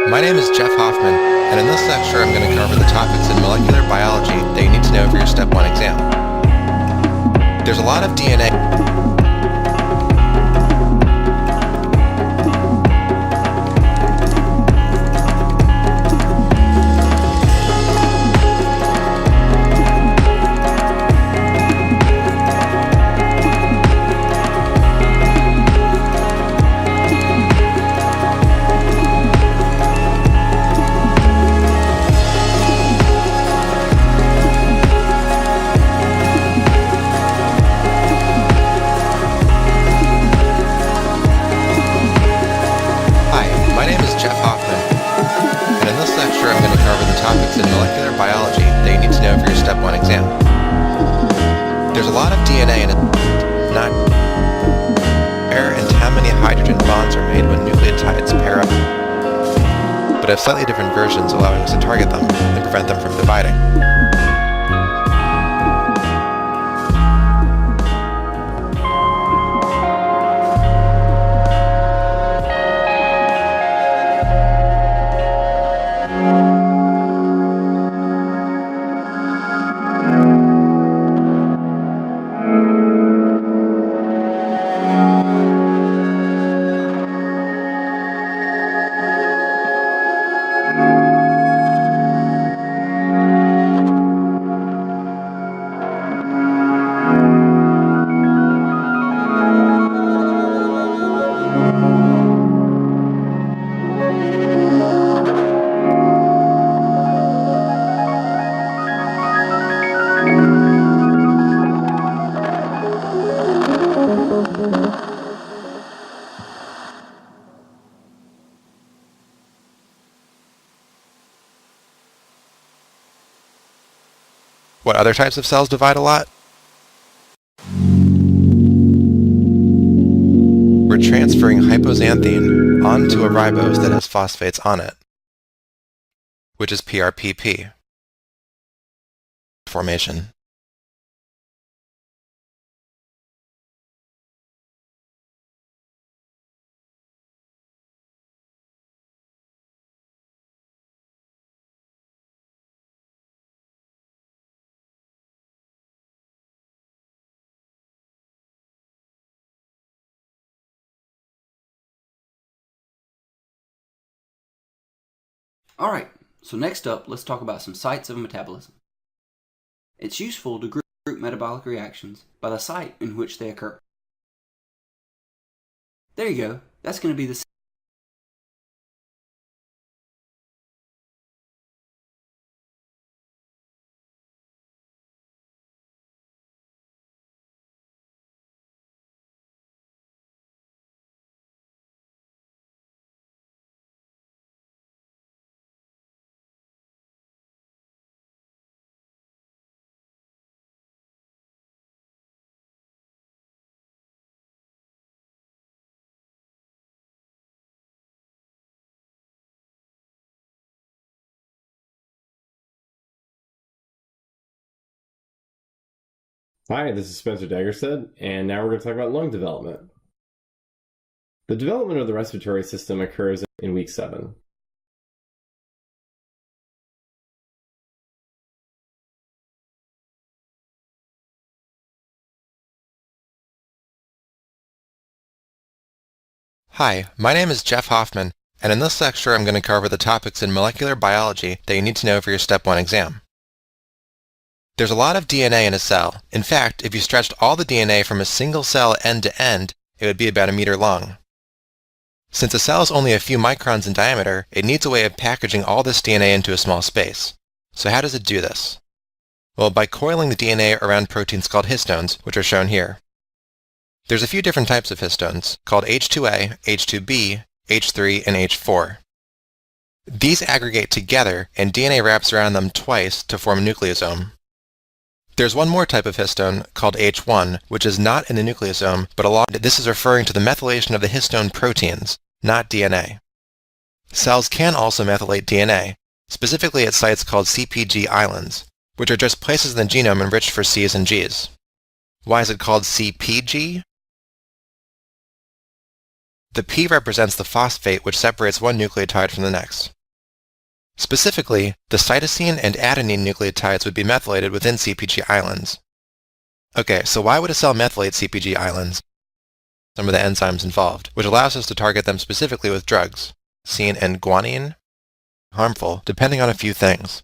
My name is Jeff Hoffman, and in this lecture I'm going to cover the topics in molecular biology that you need to know for your Step 1 exam. There's a lot of DNA. I'm going to cover the topics in molecular biology that you need to know for your Step 1 exam. There's a lot of DNA in it, not where and how many hydrogen bonds are made when nucleotides pair up, but have slightly different versions allowing us to target them and prevent them from dividing. What other types of cells divide a lot? We're transferring hypoxanthine onto a ribose that has phosphates on it, which is PRPP formation. Alright, so next up, let's talk about some sites of metabolism. It's useful to group metabolic reactions by the site in which they occur. There you go, that's going to be the Hi, this is Spencer Dagerstead, and now we're going to talk about lung development. The development of the respiratory system occurs in week 7. Hi, my name is Jeff Hoffman, and in this lecture I'm going to cover the topics in molecular biology that you need to know for your Step 1 exam. There's a lot of DNA in a cell. In fact, if you stretched all the DNA from a single cell end to end, it would be about a meter long. Since a cell is only a few microns in diameter, it needs a way of packaging all this DNA into a small space. So how does it do this? Well, by coiling the DNA around proteins called histones, which are shown here. There's a few different types of histones, called H2A, H2B, H3, and H4. These aggregate together, and DNA wraps around them twice to form a nucleosome. There's one more type of histone, called H1, which is not in the nucleosome, but this is referring to the methylation of the histone proteins, not DNA. Cells can also methylate DNA, specifically at sites called CpG islands, which are just places in the genome enriched for C's and G's. Why is it called CpG? The P represents the phosphate which separates one nucleotide from the next. Specifically, the cytosine and adenine nucleotides would be methylated within CpG islands. Okay, so why would a cell methylate CpG islands? Some of the enzymes involved, which allows us to target them specifically with drugs, seen in guanine, harmful depending on a few things.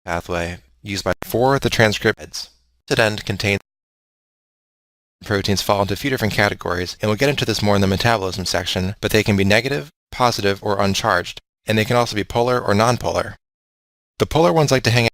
Pathway used by 4 of the transcriptides. This end contains proteins fall into a few different categories, and we'll get into this more in the metabolism section, but they can be negative, positive, or uncharged, and they can also be polar or nonpolar. The polar ones like to hang